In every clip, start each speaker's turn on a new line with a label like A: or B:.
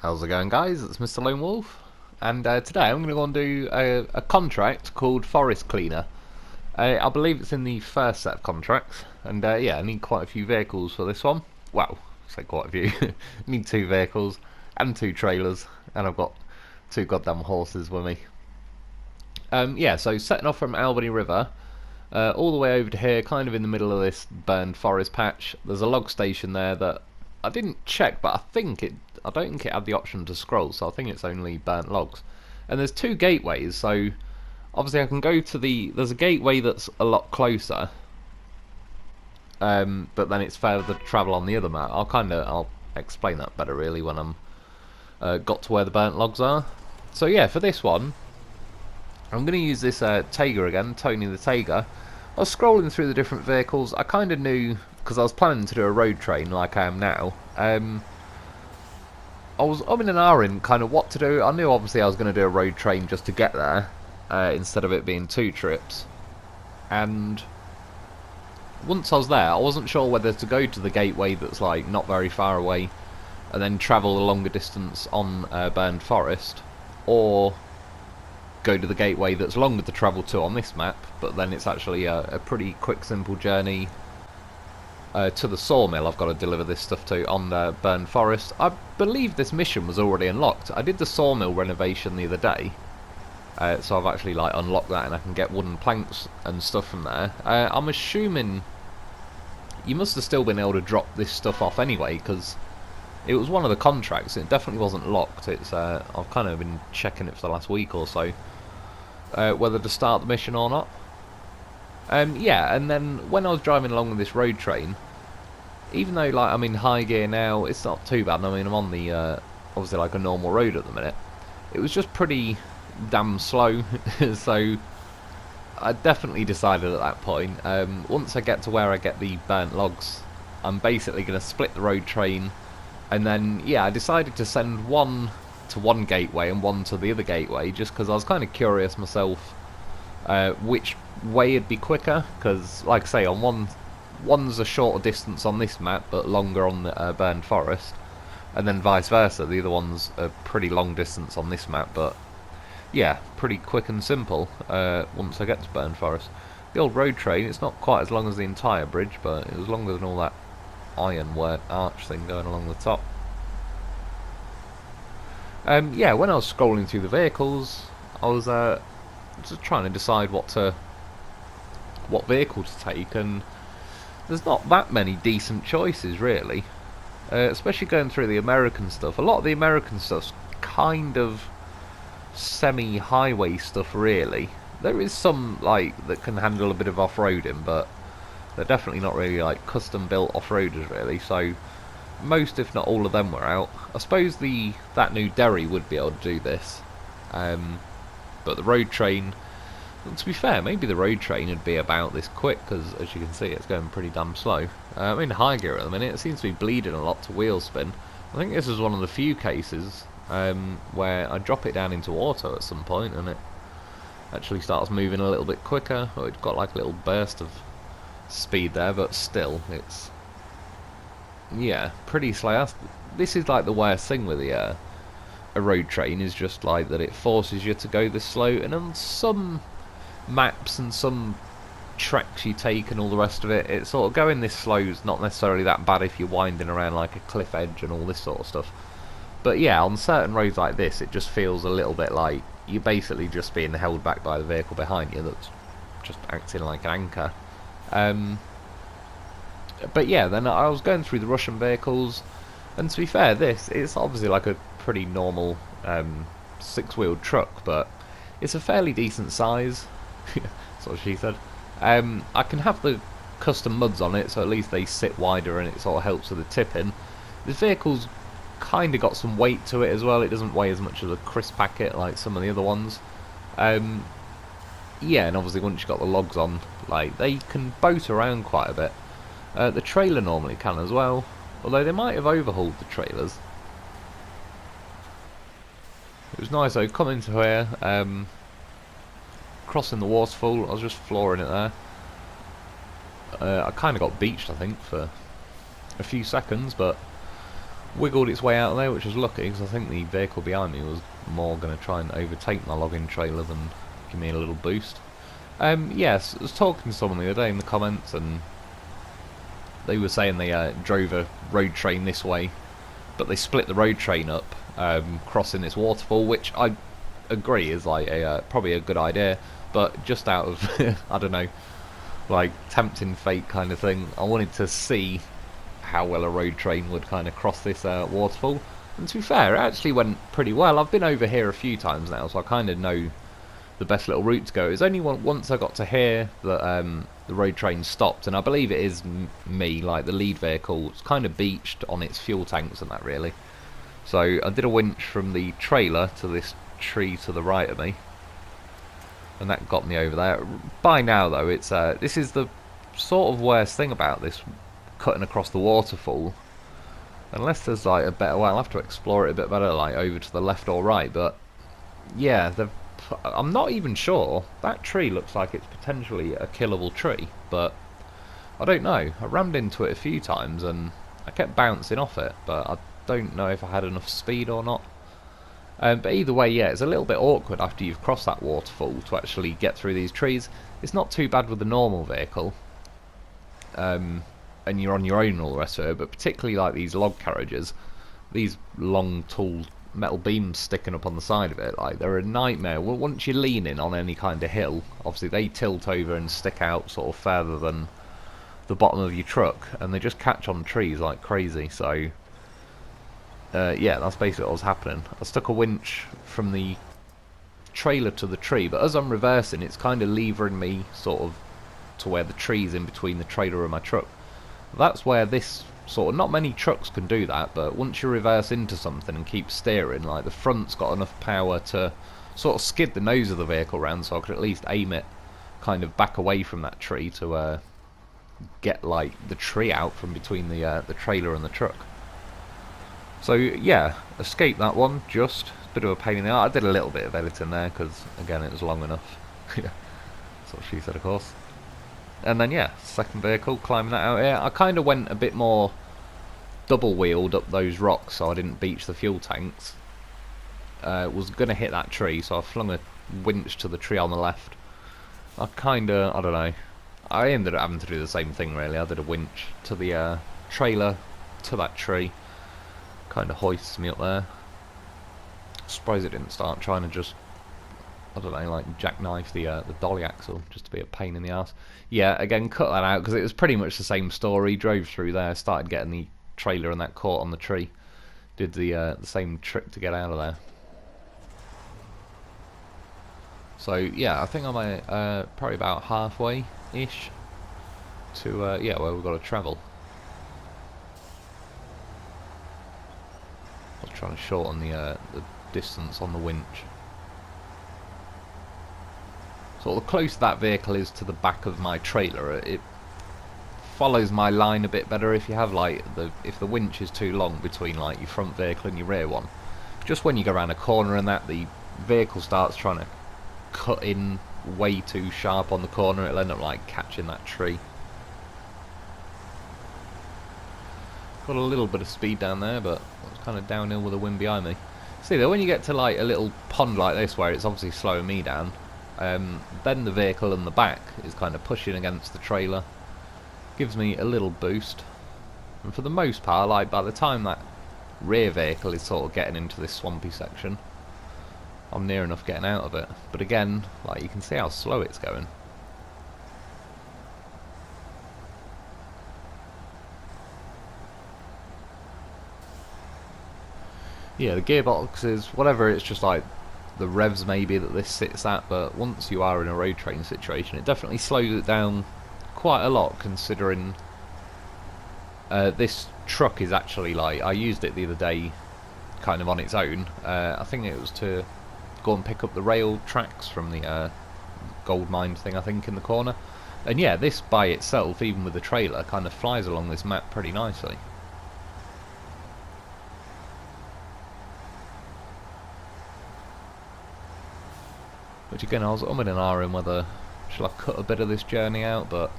A: How's it going, guys? It's Mr. Lone Wolf, and today I'm going to go and do a contract called Forest Cleaner. I believe it's in the first set of contracts, and yeah, I need quite a few vehicles for this one. Well, I say quite a few. I need 2 vehicles and 2 trailers, and I've got 2 goddamn horses with me. Yeah, so setting off from Albany River, all the way over to here, kind of in the middle of this burned forest patch. There's a log station there that I didn't check, but I don't think it had the option to scroll, so I think it's only burnt logs. And there's 2 gateways, so obviously I can go to there's a gateway that's a lot closer, but then it's further to travel on the other map. I'll explain that better really when I'm got to where the burnt logs are. So yeah, for this one, I'm going to use this Tayga again, Tony the Tayga. I was scrolling through the different vehicles. I kind of knew, because I was planning to do a road train like I am now. I was umming and ahhing kind of what to do. I knew obviously I was going to do a road train just to get there, instead of it being 2 trips. And once I was there, I wasn't sure whether to go to the gateway that's like not very far away, and then travel a longer distance on burned forest, or go to the gateway that's longer to travel to on this map, but then it's actually a pretty quick, simple journey to the sawmill I've got to deliver this stuff to on the burned forest. I believe this mission was already unlocked. I did the sawmill renovation the other day, so I've actually like unlocked that, and I can get wooden planks and stuff from there. I'm assuming you must have still been able to drop this stuff off anyway, because it was one of the contracts. It definitely wasn't locked. It's I've kind of been checking it for the last week or so, whether to start the mission or not. Yeah, and then when I was driving along with this road train, even though like I'm in high gear now, it's not too bad. I mean, I'm on the obviously like a normal road at the minute. It was just pretty damn slow, so I definitely decided at that point, once I get to where I get the burnt logs, I'm basically going to split the road train. And then, yeah, I decided to send one to one gateway and one to the other gateway, just because I was kind of curious myself which way would be quicker, because, like I say, on one's a shorter distance on this map, but longer on the burned forest, and then vice versa, the other one's a pretty long distance on this map, but, yeah, pretty quick and simple once I get to burned forest. The old road train, it's not quite as long as the entire bridge, but it was longer than all that ironwork arch thing going along the top. Yeah, when I was scrolling through the vehicles, I was just trying to decide what vehicle to take, and there's not that many decent choices really, especially going through the American stuff. A lot of the American stuff's kind of semi-highway stuff really. There is some like that can handle a bit of off-roading, but they're definitely not really like custom built off-roaders really, so most if not all of them were out. I suppose that new Derry would be able to do this, but the road train, to be fair, maybe the road train would be about this quick, because as you can see it's going pretty damn slow. I'm in high gear at the minute. It seems to be bleeding a lot to wheel spin. I think this is one of the few cases where I drop it down into auto at some point and it actually starts moving a little bit quicker, or it's got like a little burst of speed there, but still it's, yeah, pretty slow. This is like the worst thing with a road train, is just like that it forces you to go this slow, and on some maps and some tracks you take and all the rest of it, it's sort of going this slow is not necessarily that bad if you're winding around like a cliff edge and all this sort of stuff. But yeah, on certain roads like this it just feels a little bit like you're basically just being held back by the vehicle behind you that's just acting like an anchor. But yeah, then I was going through the Russian vehicles, and to be fair, it's obviously like a pretty normal 6-wheeled truck, but it's a fairly decent size. That's what she said. I can have the custom muds on it, so at least they sit wider and it sort of helps with the tipping. This vehicle's kind of got some weight to it as well. It doesn't weigh as much as a crisp packet like some of the other ones. Yeah, and obviously once you've got the logs on, like, they can boat around quite a bit. The trailer normally can as well, although they might have overhauled the trailers. It was nice though, coming to here, crossing the waterfall, I was just flooring it there. I kind of got beached I think for a few seconds, but wiggled its way out of there, which was lucky because I think the vehicle behind me was more going to try and overtake my logging trailer than give me a little boost. Yes, I was talking to someone the other day in the comments, and they were saying they drove a road train this way, but they split the road train up, crossing this waterfall, which I agree is like a probably a good idea, but just out of I don't know, like tempting fate kind of thing, I wanted to see how well a road train would kind of cross this waterfall. And to be fair, it actually went pretty well. I've been over here a few times now, so I kind of know the best little route to go. It was only once I got to here that the road train stopped, and I believe it is me, like the lead vehicle, it's kind of beached on its fuel tanks and that really. So I did a winch from the trailer to this tree to the right of me, and that got me over there. By now though, it's this is the sort of worst thing about this cutting across the waterfall. Unless there's like a better way, I'll have to explore it a bit better, like over to the left or right. But yeah, I'm not even sure. That tree looks like it's potentially a killable tree, but I don't know. I rammed into it a few times and I kept bouncing off it, but I don't know if I had enough speed or not. But either way, yeah, it's a little bit awkward after you've crossed that waterfall to actually get through these trees. It's not too bad with the normal vehicle, and you're on your own and all the rest of it, but particularly like these log carriages, these long, tall metal beams sticking up on the side of it, like they're a nightmare. Well, once you're leaning on any kind of hill, obviously they tilt over and stick out sort of further than the bottom of your truck, and they just catch on trees like crazy. So yeah, that's basically what was happening. I stuck a winch from the trailer to the tree, but as I'm reversing, it's kind of levering me sort of to where the tree's in between the trailer and my truck. That's where this sort of, not many trucks can do that, but once you reverse into something and keep steering, like the front's got enough power to sort of skid the nose of the vehicle round, so I could at least aim it kind of back away from that tree to get like the tree out from between the trailer and the truck. So yeah, escaped that one. Just a bit of a pain in the arse. I did a little bit of editing there because again it was long enough. Yeah, that's what she said, of course. And then yeah, second vehicle, climbing that out here. I kind of went a bit more double wheeled up those rocks so I didn't beach the fuel tanks. Was going to hit that tree, so I flung a winch to the tree on the left. I don't know, I ended up having to do the same thing really. I did a winch to the trailer to that tree. Kind of hoists me up there. Surprised it didn't start trying to just, I don't know, like jackknife the dolly axle, just to be a pain in the ass. Yeah, again, cut that out because it was pretty much the same story. Drove through there, started getting the trailer and that caught on the tree. Did the same trick to get out of there. So yeah, I think I'm probably about halfway-ish to yeah, where we've got to travel. I was trying to shorten the distance on the winch. So the closer that vehicle is to the back of my trailer, it follows my line a bit better. If you have like if the winch is too long between like your front vehicle and your rear one, just when you go around a corner and that, the vehicle starts trying to cut in way too sharp on the corner, it'll end up like catching that tree. Got a little bit of speed down there, but it's kind of downhill with the wind behind me. See though, when you get to like a little pond like this where it's obviously slowing me down, then the vehicle in the back is kind of pushing against the trailer, gives me a little boost, and for the most part, like by the time that rear vehicle is sort of getting into this swampy section, I'm near enough getting out of it. But again, like you can see how slow it's going. Yeah, the gearbox is whatever, it's just like the revs maybe that this sits at, but once you are in a road train situation, it definitely slows it down quite a lot, considering this truck is actually like, I used it the other day kind of on its own. I think it was to go and pick up the rail tracks from the gold mine thing I think in the corner, and yeah, this by itself, even with the trailer, kind of flies along this map pretty nicely. Which again, I was umming and ahhing whether shall I cut a bit of this journey out, but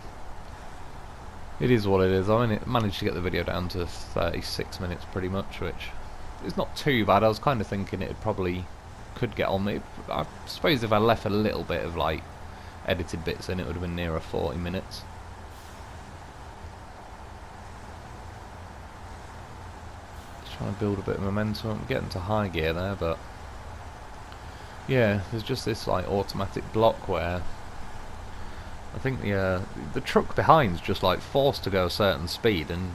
A: It is what it is. I mean, it managed to get the video down to 36 minutes pretty much, which is not too bad. I was kind of thinking it probably could get on. I suppose if I left a little bit of like edited bits in, it would have been nearer 40 minutes. Just trying to build a bit of momentum. I'm getting to high gear there, but yeah, there's just this like automatic block where I think the truck behind's just like forced to go a certain speed, and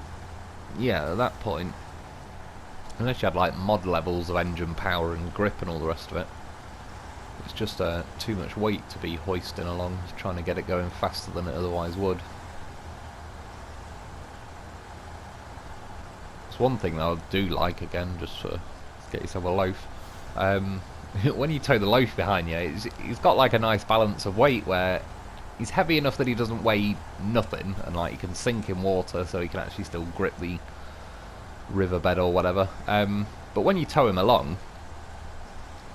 A: yeah, at that point, unless you had like mod levels of engine power and grip and all the rest of it, it's just too much weight to be hoisting along, trying to get it going faster than it otherwise would. It's one thing that I do like, again, just to get yourself a loaf. When you tow the loaf behind you, he's got like a nice balance of weight where he's heavy enough that he doesn't weigh nothing, and like he can sink in water, so he can actually still grip the riverbed or whatever. But when you tow him along,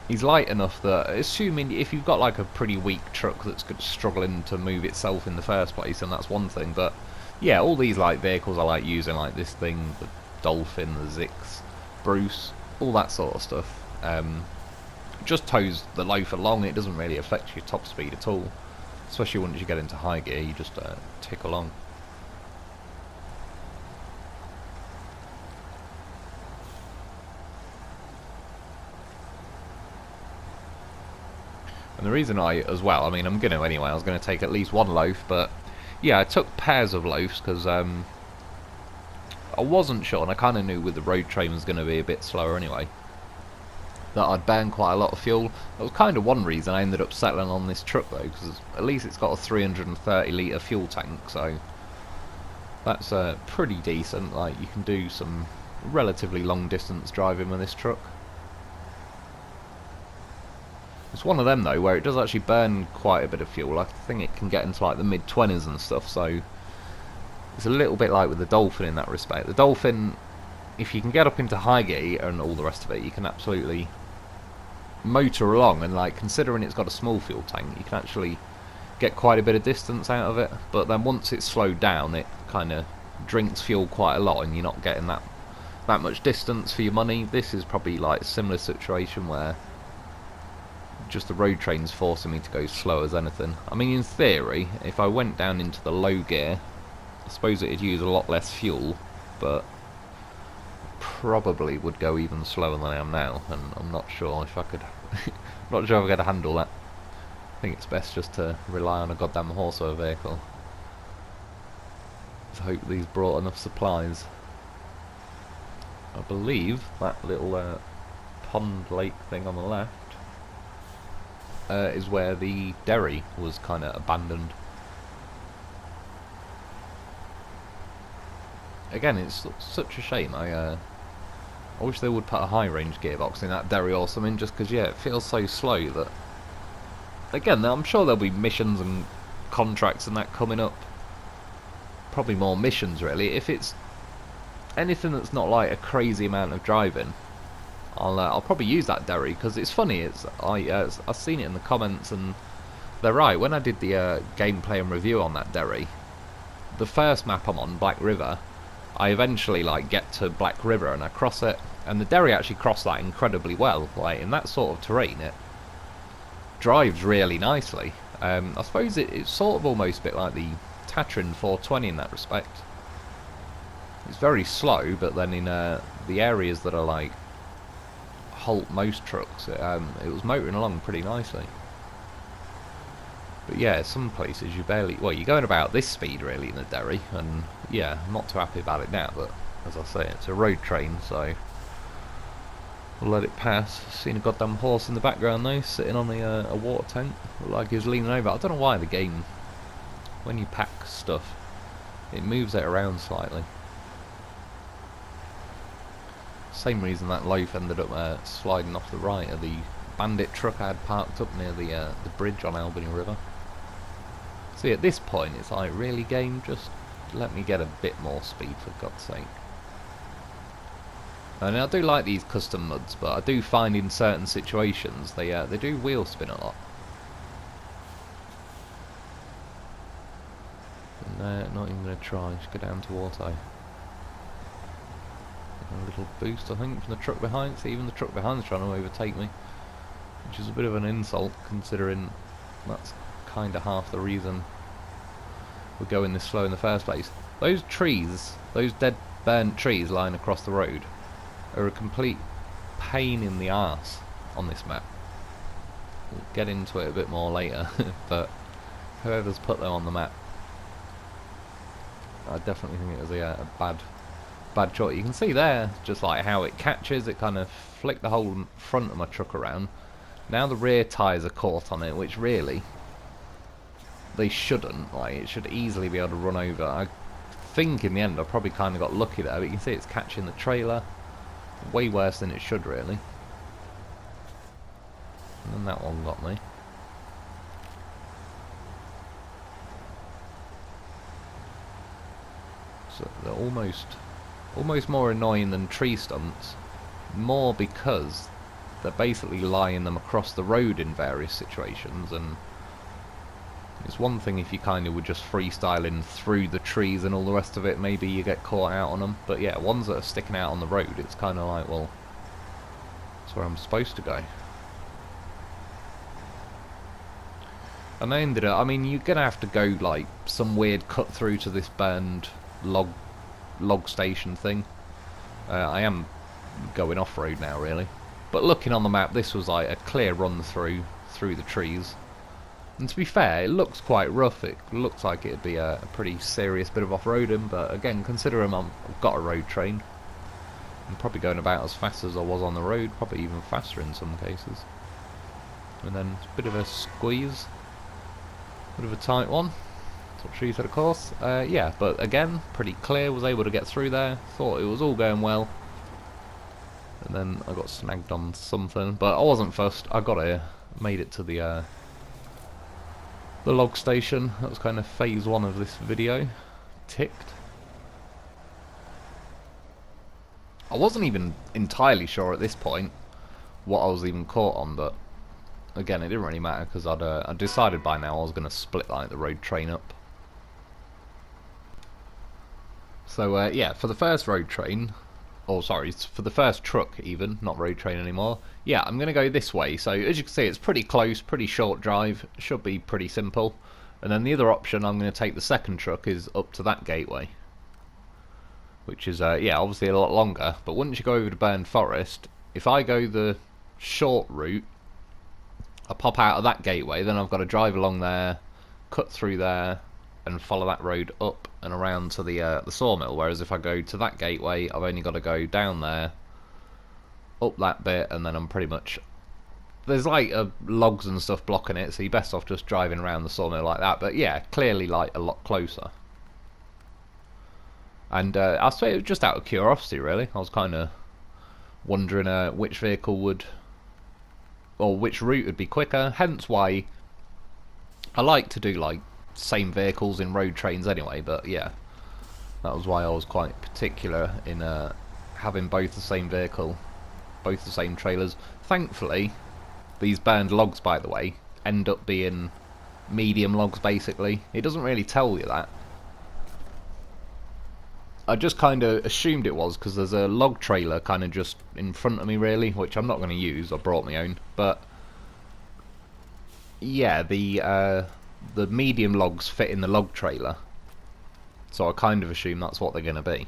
A: he's light enough that, assuming if you've got like a pretty weak truck that's struggling to move itself in the first place, and that's one thing. But yeah, all these like vehicles I like using, like this thing, the Dolphin, the Zix, Bruce, all that sort of stuff, just tows the loaf along. It doesn't really affect your top speed at all. Especially once you get into high gear, you just tick along. And the reason I mean, I'm going to anyway, I was going to take at least one loaf, but yeah, I took pairs of loaves because I wasn't sure, and I kind of knew with the road train was going to be a bit slower anyway, that I'd burn quite a lot of fuel. That was kind of one reason I ended up settling on this truck though, because at least it's got a 330 litre fuel tank, so that's pretty decent. Like, you can do some relatively long distance driving with this truck. It's one of them though where it does actually burn quite a bit of fuel. I think it can get into like the mid-20s and stuff, so it's a little bit like with the Dolphin in that respect. The Dolphin, if you can get up into high gear and all the rest of it, you can absolutely motor along, and like, considering it's got a small fuel tank, you can actually get quite a bit of distance out of it. But then once it's slowed down, it kind of drinks fuel quite a lot, and you're not getting that much distance for your money. This is probably like a similar situation where just the road train's forcing me to go slow as anything. I mean, in theory, if I went down into the low gear, I suppose it'd use a lot less fuel, but probably would go even slower than I am now, and I'm not sure if I could not sure if I could handle that. I think it's best just to rely on a goddamn horse or a vehicle. Let's hope these brought enough supplies. I believe that little pond lake thing on the left is where the dairy was kind of abandoned. Again, it's such a shame. I wish they would put a high range gearbox in that dairy or something, just because, yeah, it feels so slow that... Again, I'm sure there'll be missions and contracts and that coming up. Probably more missions, really. If it's anything that's not like a crazy amount of driving, I'll probably use that dairy, because it's funny. I've seen it in the comments, and they're right. When I did the gameplay and review on that dairy, the first map I'm on, Black River, I eventually like get to Black River and I cross it, and the Derry actually crossed that incredibly well. Like, in that sort of terrain, it drives really nicely. I suppose it's sort of almost a bit like the Tatrin 420 in that respect. It's very slow, but then in the areas that are like halt most trucks, it was motoring along pretty nicely. But yeah, some places you barely... Well, you're going about this speed really in the Derry, and yeah, I'm not too happy about it now, but as I say, it's a road train, so we'll let it pass. Seen a goddamn horse in the background though, sitting on a water tank. Looked like he was leaning over. I don't know why the game, when you pack stuff, it moves it around slightly. Same reason that loaf ended up sliding off the right of the bandit truck I had parked up near the bridge on Albany River. See, at this point, it's like, really, game, just let me get a bit more speed, for God's sake. And I do like these custom muds, but I do find in certain situations they do wheel spin a lot. No, not even going to try. Just go down to auto. A little boost, I think, from the truck behind. See, even the truck behind's trying to overtake me, which is a bit of an insult, considering that's kind of half the reason we're going this slow in the first place. Those trees, those dead burnt trees lying across the road, are a complete pain in the arse on this map. We'll get into it a bit more later, but whoever's put them on the map, I definitely think it was a bad choice. You can see there just like how it catches, it kind of flicked the whole front of my truck around. Now the rear tyres are caught on it, which really they shouldn't. Like, it should easily be able to run over. I think in the end I probably kind of got lucky there, but you can see it's catching the trailer way worse than it should really. And then that one got me. So they're almost more annoying than tree stunts, more because they're basically lying them across the road in various situations, and it's one thing if you kind of were just freestyling through the trees and all the rest of it, maybe you get caught out on them, but yeah, ones that are sticking out on the road, it's kind of like, well, that's where I'm supposed to go. And I ended up, I mean, you're going to have to go like some weird cut through to this burned log station thing. I am going off-road now really, but looking on the map this was like a clear run through the trees, and to be fair it looks quite rough. It looks like it'd be a pretty serious bit of off-roading, but again, considering I've got a road train, I'm probably going about as fast as I was on the road, probably even faster in some cases. And then a bit of a squeeze, bit of a tight one. That's what she said, of course. Yeah, but again, pretty clear, was able to get through there, thought it was all going well. And then I got snagged on something, but I wasn't fussed. I got here, made it to the log station. That was kind of phase 1 of this video. Ticked. I wasn't even entirely sure at this point what I was even caught on, but again, it didn't really matter because I'd decided by now I was going to split like the road train up. So yeah, for the first road train, or sorry, for the first truck even, not road train anymore, yeah, I'm going to go this way. So as you can see, it's pretty close, pretty short drive, should be pretty simple. And then the other option, I'm going to take the second truck, is up to that gateway, which is, yeah, obviously a lot longer. But once you go over to Burned Forest, if I go the short route, I pop out of that gateway, then I've got to drive along there, cut through there, and follow that road up and around to the sawmill. Whereas if I go to that gateway, I've only got to go down there, up that bit, and then I'm pretty much... There's like logs and stuff blocking it, so you're best off just driving around the sawmill like that. But yeah, clearly like a lot closer. And I'll say it was just out of curiosity, really. I was kind of wondering which vehicle would, or which route would be quicker. Hence why I like to do like same vehicles in road trains anyway. But yeah, that was why I was quite particular in having both the same vehicle, both the same trailers. Thankfully, these burned logs, by the way, end up being medium logs basically. It doesn't really tell you that. I just kind of assumed it was because there's a log trailer kind of just in front of me really, which I'm not going to use. I brought my own, but yeah, the medium logs fit in the log trailer, so I kind of assume that's what they're going to be.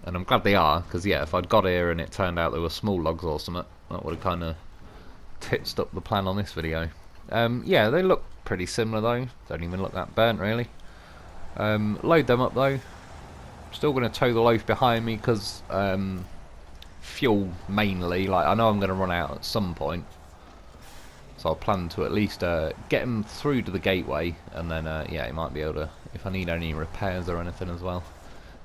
A: And I'm glad they are, because yeah, if I'd got here and it turned out they were small logs or something, that would have kind of titsed up the plan on this video. Yeah, they look pretty similar though, don't even look that burnt really. Load them up though. Still going to tow the loaf behind me because fuel mainly, like I know I'm going to run out at some point, so I'll plan to at least get him through to the gateway, and then yeah, he might be able to, if I need any repairs or anything as well,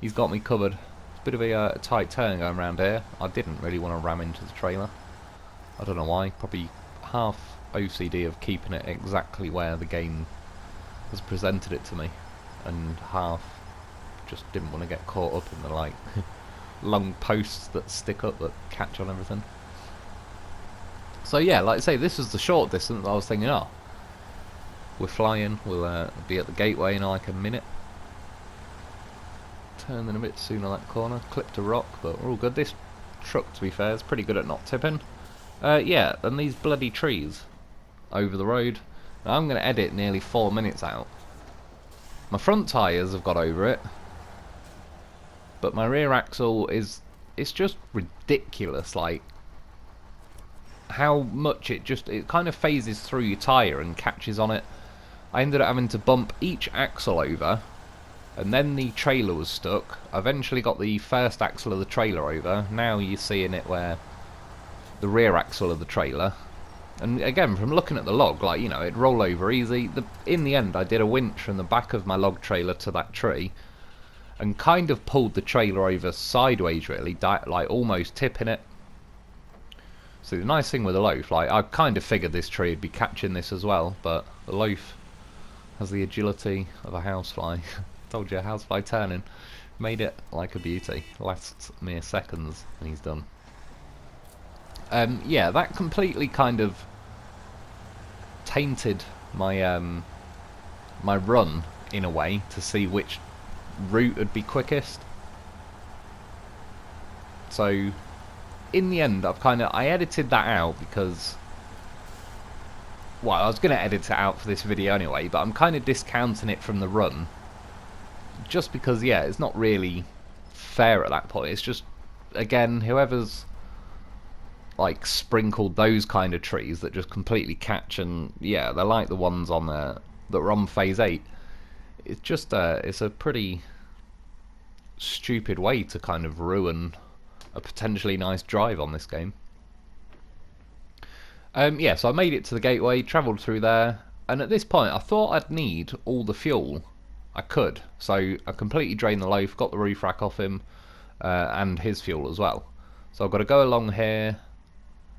A: he's got me covered. It's a bit of a tight turn going around here. I didn't really want to ram into the trailer, I don't know why. Probably half OCD of keeping it exactly where the game has presented it to me, and half just didn't want to get caught up in the like long posts that stick up that catch on everything. So yeah, like I say, this is the short distance. I was thinking, oh, we're flying. We'll be at the gateway in like a minute. Turning a bit soon on that corner. Clipped a rock, but we're all good. This truck, to be fair, is pretty good at not tipping. Yeah, and these bloody trees over the road. Now, I'm going to edit nearly 4 minutes out. My front tyres have got over it, but my rear axle is... it's just ridiculous, like how much it kind of phases through your tyre and catches on it. I ended up having to bump each axle over, and then the trailer was stuck. I eventually got the first axle of the trailer over. Now you're seeing it where the rear axle of the trailer, and again, from looking at the log, like, you know, it'd roll over easy. In the end, I did a winch from the back of my log trailer to that tree, and kind of pulled the trailer over sideways, really, like almost tipping it. So the nice thing with the loaf, like, I kind of figured this tree would be catching this as well, but the loaf has the agility of a housefly. Told you, a housefly turning. Made it like a beauty. Lasts mere seconds and he's done. Yeah, that completely kind of tainted my my run in a way to see which route would be quickest. So in the end, I edited that out because, well, I was going to edit it out for this video anyway, but I'm kind of discounting it from the run just because, yeah, it's not really fair at that point. It's just, again, whoever's like sprinkled those kind of trees that just completely catch, and yeah, they're like the ones on there that were on phase 8. It's just it's a pretty stupid way to kind of ruin a potentially nice drive on this game. Yeah, so I made it to the gateway, travelled through there, and at this point I thought I'd need all the fuel I could, so I completely drained the loaf, got the roof rack off him, and his fuel as well. So I've got to go along here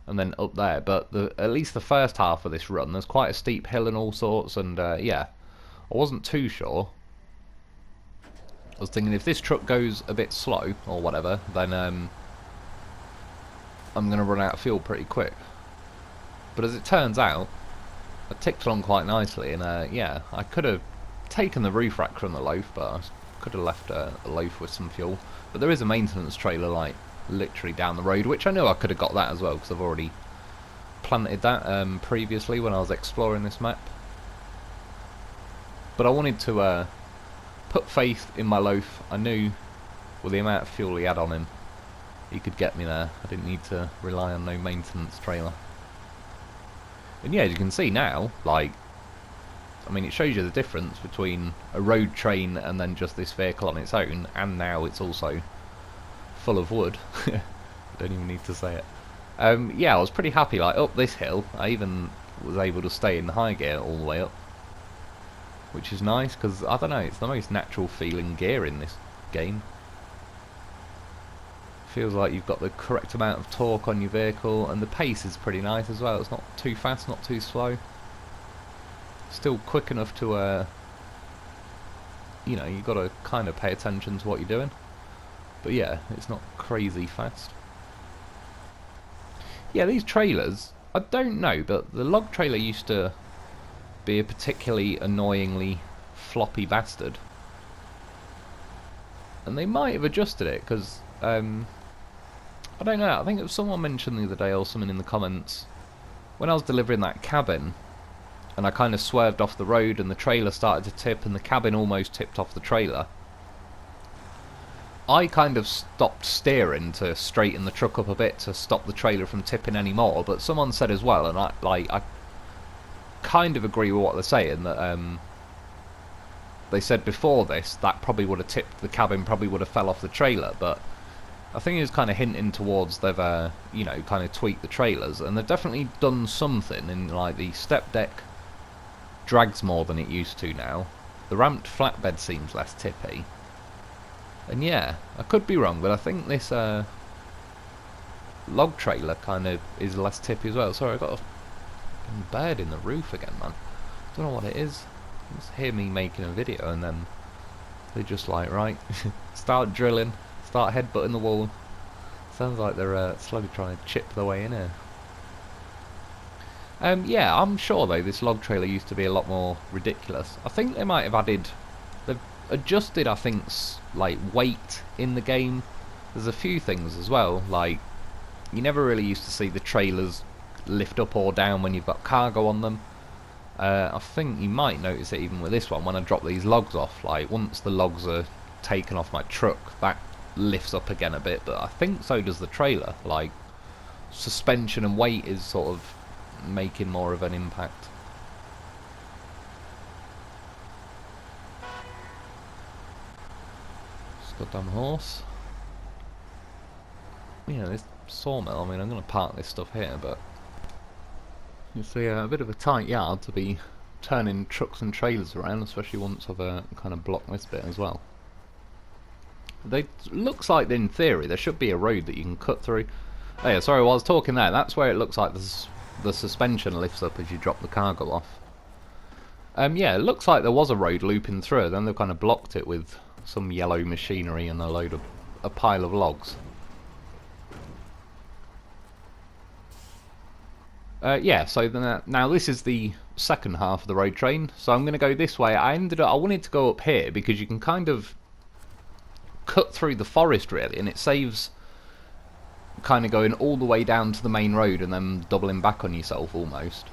A: and then up there, but at least the first half of this run, there's quite a steep hill and all sorts, and yeah, I wasn't too sure. I was thinking if this truck goes a bit slow or whatever, then I'm going to run out of fuel pretty quick. But as it turns out, I ticked along quite nicely, and yeah, I could have taken the roof rack from the loaf, but I could have left a loaf with some fuel. But there is a maintenance trailer, like, literally down the road, which I know I could have got that as well, because I've already planted that previously when I was exploring this map. But I wanted to put faith in my loaf. I knew with the amount of fuel he had on him, he could get me there. I didn't need to rely on no maintenance trailer. And yeah, as you can see now, like, I mean, it shows you the difference between a road train and then just this vehicle on its own, and now it's also full of wood. I don't even need to say it. Yeah, I was pretty happy, like, up this hill. I even was able to stay in high gear all the way up, which is nice, because, I don't know, it's the most natural feeling gear in this game. Feels like you've got the correct amount of torque on your vehicle, and the pace is pretty nice as well. It's not too fast, not too slow. Still quick enough to, you know, you've got to kind of pay attention to what you're doing. But yeah, it's not crazy fast. Yeah, these trailers, I don't know, but the log trailer used to be a particularly annoyingly floppy bastard. And they might have adjusted it, because, I don't know, I think it was someone mentioned the other day or something in the comments, when I was delivering that cabin, and I kind of swerved off the road and the trailer started to tip and the cabin almost tipped off the trailer, I kind of stopped steering to straighten the truck up a bit to stop the trailer from tipping anymore, but someone said as well, and I kind of agree with what they're saying, that they said before this that probably would have tipped the cabin, probably would have fell off the trailer, but I think it was kind of hinting towards they've, you know, kind of tweaked the trailers, and they've definitely done something in, like, the step deck drags more than it used to now. The ramped flatbed seems less tippy. And yeah, I could be wrong, but I think this log trailer kind of is less tippy as well. Sorry, I got a bird in the roof again, man. Don't know what it is. Just hear me making a video and then they're just like, right, start drilling, start headbutting the wall. Sounds like they're slowly trying to chip their way in here. Yeah, I'm sure though this log trailer used to be a lot more ridiculous. I think they might have they've adjusted, I think, like weight in the game. There's a few things as well, like you never really used to see the trailers lift up or down when you've got cargo on them. I think you might notice it even with this one when I drop these logs off. Like once the logs are taken off my truck, that lifts up again a bit, but I think so does the trailer. Like suspension and weight is sort of making more of an impact. This goddamn horse. Yeah, this sawmill, I mean, I'm going to park this stuff here, but you see a bit of a tight yard to be turning trucks and trailers around, especially once I've kind of blocked this bit as well. Looks like in theory there should be a road that you can cut through. Oh yeah, sorry, while I was talking there, that's where it looks like the suspension lifts up as you drop the cargo off. Yeah, it looks like there was a road looping through, then they've kind of blocked it with some yellow machinery and a pile of logs. Yeah, so now this is the second half of the road train, so I'm going to go this way. I wanted to go up here because you can kind of cut through the forest really, and it saves kind of going all the way down to the main road and then doubling back on yourself almost.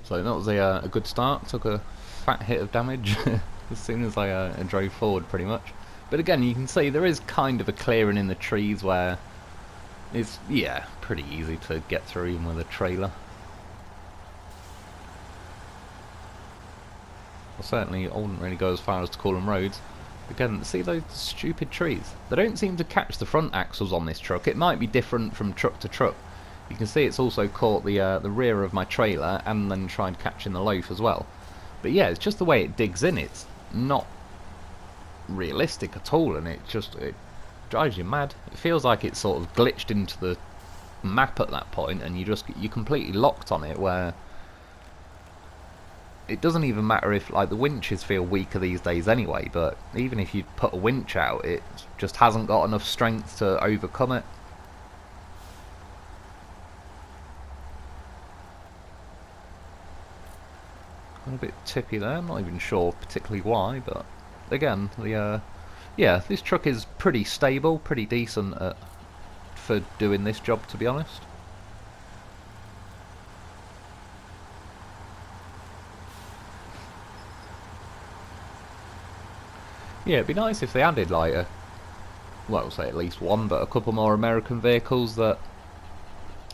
A: So that was a good start. Took a fat hit of damage as soon as I drove forward pretty much. But again, you can see there is kind of a clearing in the trees where it's, yeah, pretty easy to get through even with a trailer. I wouldn't really go as far as to call them roads. Again, see those stupid trees? They don't seem to catch the front axles on this truck. It might be different from truck to truck. You can see it's also caught the rear of my trailer and then tried catching the Lo4f as well. But yeah, it's just the way it digs in. It's not realistic at all, and it drives you mad. It feels like it's sort of glitched into the map at that point, and you're completely locked on it, where it doesn't even matter if, like, the winches feel weaker these days anyway, but even if you put a winch out, it just hasn't got enough strength to overcome it. A bit tippy there, I'm not even sure particularly why, but again, yeah, this truck is pretty stable, pretty decent for doing this job, to be honest. Yeah, it'd be nice if they added like well, say at least one, but a couple more American vehicles that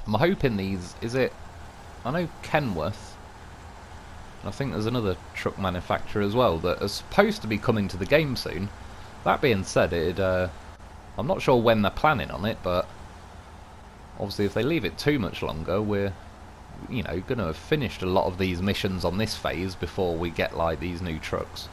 A: I'm hoping I know Kenworth, and I think there's another truck manufacturer as well that are supposed to be coming to the game soon. That being said, I'm not sure when they're planning on it, but obviously if they leave it too much longer, we're, you know, going to have finished a lot of these missions on this phase before we get like these new trucks.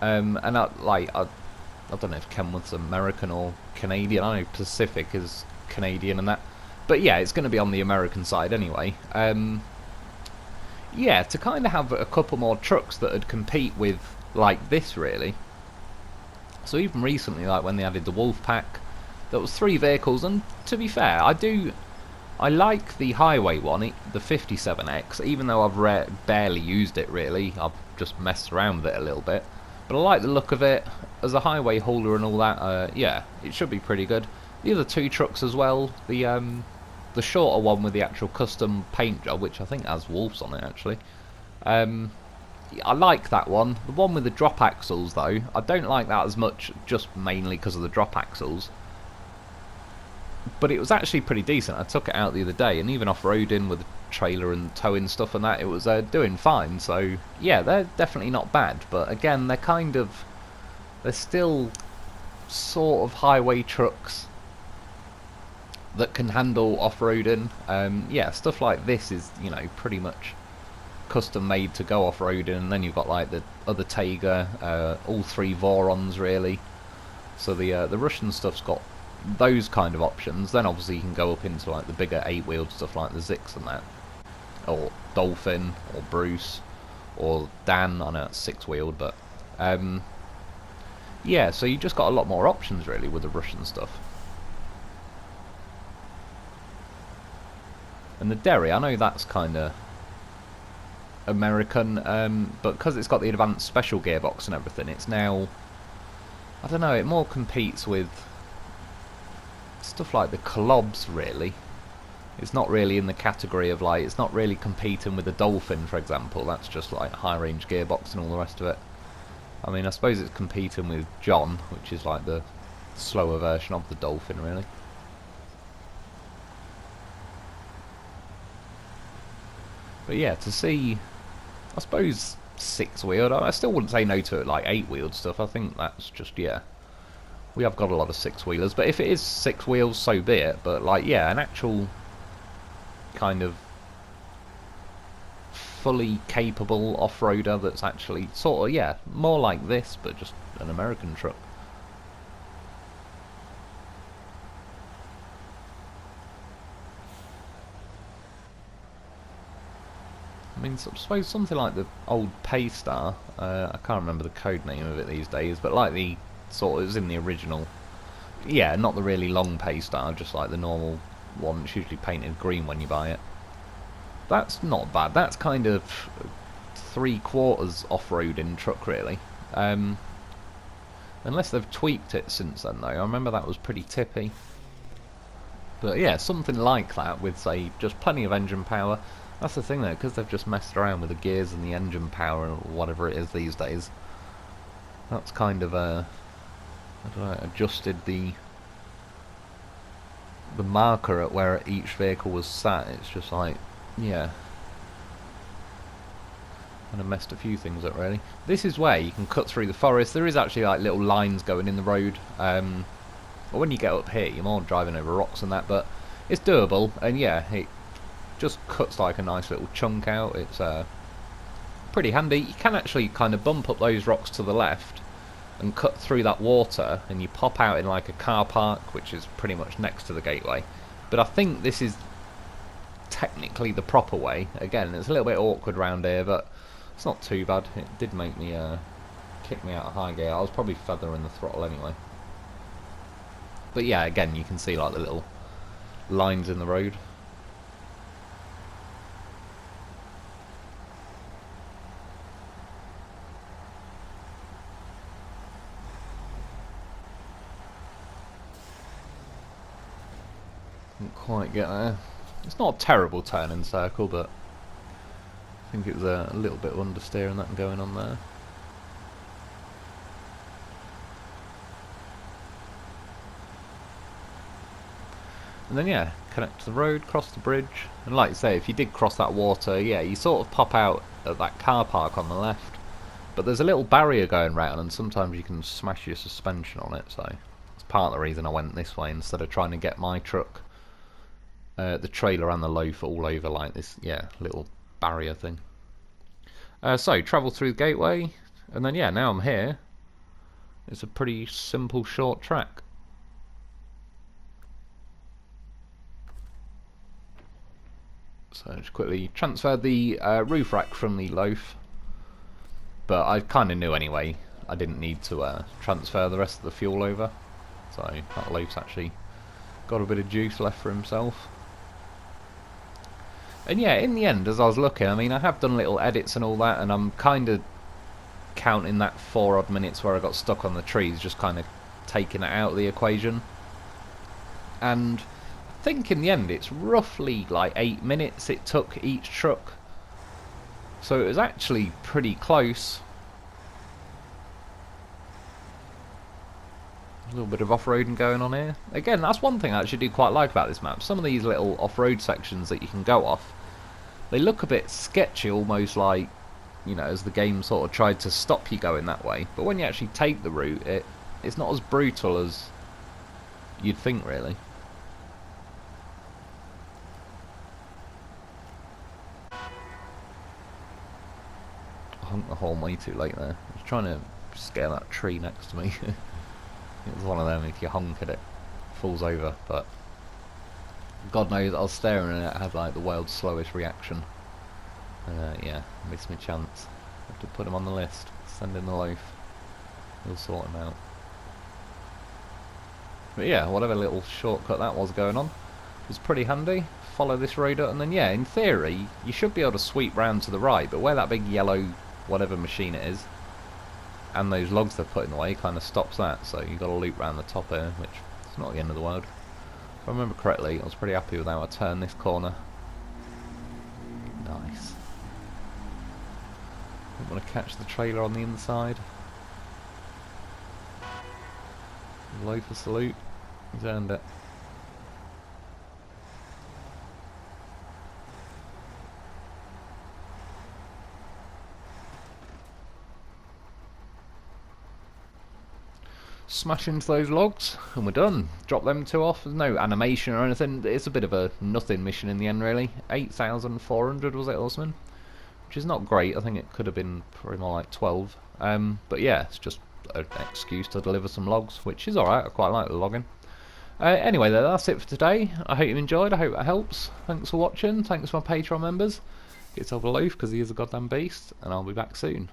A: And I don't know if Kenworth's American or Canadian. I know Pacific is Canadian and that, but yeah, it's going to be on the American side anyway. Yeah, to kind of have a couple more trucks that would compete with like this really. So even recently, like when they added the Wolfpack, there was 3 vehicles, and to be fair, I like the highway one, the 57X, even though I've barely used it really. I've just messed around with it a little bit. But I like the look of it as a highway hauler and all that. Yeah, it should be pretty good. The other 2 trucks as well. The shorter one with the actual custom paint job, which I think has wolves on it actually. I like that one. The one with the drop axles though, I don't like that as much, just mainly because of the drop axles. But it was actually pretty decent. I took it out the other day, and even off-roading with the trailer and towing stuff and that, it was doing fine. So yeah, they're definitely not bad, but again, they're still sort of highway trucks that can handle off-roading. Yeah, stuff like this is, you know, pretty much custom made to go off-roading, and then you've got like the other Taiga, all 3 Vorons really. So the Russian stuff's got those kind of options. Then obviously you can go up into like the bigger 8-wheeled stuff like the Zix and that, or Dolphin, or Bruce, or Dan. I know it's 6-wheeled, but yeah, so you just got a lot more options really with the Russian stuff. And the Derry, I know that's kind of American, but because it's got the advanced special gearbox and everything, it's now, I don't know, it more competes with stuff like the Klobs, really. It's not really in the category of, like, it's not really competing with the Dolphin, for example. That's just like high range gearbox and all the rest of it. I mean, I suppose it's competing with John, which is like the slower version of the Dolphin, really. But yeah, to see, I suppose, 6-wheeled, I still wouldn't say no to it, like 8-wheeled stuff. I think that's just, yeah, we have got a lot of 6-wheelers, but if it is 6 wheels, so be it. But like, yeah, an actual kind of fully capable off-roader that's actually sort of, yeah, more like this, but just an American truck. I mean, I suppose something like the old Paystar, I can't remember the code name of it these days, but like the sort of, it was in the original, yeah, not the really long Paystar, just like the normal one. It's usually painted green when you buy it. That's not bad. That's kind of 3/4 off-roading truck, really. Unless they've tweaked it since then, though. I remember that was pretty tippy. But yeah, something like that with, say, just plenty of engine power. That's the thing, though, because they've just messed around with the gears and the engine power or whatever it is these days. That's kind of, I don't know, adjusted the marker at where each vehicle was sat. It's just like, yeah, kind of messed a few things up, really. This is where you can cut through the forest. There is actually like little lines going in the road. But when you get up here, you're more driving over rocks and that, but it's doable. And yeah, it just cuts like a nice little chunk out. It's pretty handy. You can actually kind of bump up those rocks to the left and cut through that water, and you pop out in like a car park, which is pretty much next to the gateway. But I think this is technically the proper way. Again, it's a little bit awkward round here, but it's not too bad. It did make me kick me out of high gear. I was probably feathering the throttle anyway. But yeah, again, you can see like the little lines in the road. Didn't quite get there. It's not a terrible turning circle, but I think it's a little bit of understeer and that going on there. And then yeah, connect to the road, cross the bridge, and like I say, if you did cross that water, yeah, you sort of pop out at that car park on the left, but there's a little barrier going round, and sometimes you can smash your suspension on it, so that's part of the reason I went this way instead of trying to get my truck, the trailer and the loaf all over like this, yeah, little barrier thing. So, travel through the gateway, and then yeah, now I'm here. It's a pretty simple short track. So just quickly transferred the roof rack from the loaf, but I kind of knew anyway I didn't need to transfer the rest of the fuel over, so that loaf's actually got a bit of juice left for himself. And yeah, in the end, as I was looking, I mean, I have done little edits and all that, and I'm kind of counting that 4 odd minutes where I got stuck on the trees, just kind of taking it out of the equation. And I think in the end it's roughly like 8 minutes it took each truck, so it was actually pretty close. A little bit of off-roading going on here. Again, that's one thing I actually do quite like about this map. Some of these little off-road sections that you can go off, they look a bit sketchy, almost like, you know, as the game sort of tried to stop you going that way. But when you actually take the route, it's not as brutal as you'd think, really. I honked the horn way too late there. I was trying to scare that tree next to me. It was one of them, if you honk at it, it falls over, but God knows, I was staring and it had like the world's slowest reaction. Yeah, missed my chance. Have to put him on the list, send in the loaf, we'll sort him out. But yeah, whatever little shortcut that was going on, is pretty handy. Follow this road up, and then yeah, in theory, you should be able to sweep round to the right, but where that big yellow whatever machine it is, and those logs they've put in the way, kind of stops that, so you've got to loop round the top here, which is not the end of the world. If I remember correctly, I was pretty happy with how I turned this corner. Nice. I'm going to catch the trailer on the inside. Lo4f salute. He's earned it. Smash into those logs and we're done. Drop them two off. There's no animation or anything. It's a bit of a nothing mission in the end, really. 8,400 was it or something, which is not great. I think it could have been probably more like 12. But yeah, it's just an excuse to deliver some logs, which is alright. I quite like the logging. Anyway, that's it for today. I hope you enjoyed. I hope it helps. Thanks for watching. Thanks to my Patreon members. Get yourself a loaf because he is a goddamn beast, and I'll be back soon.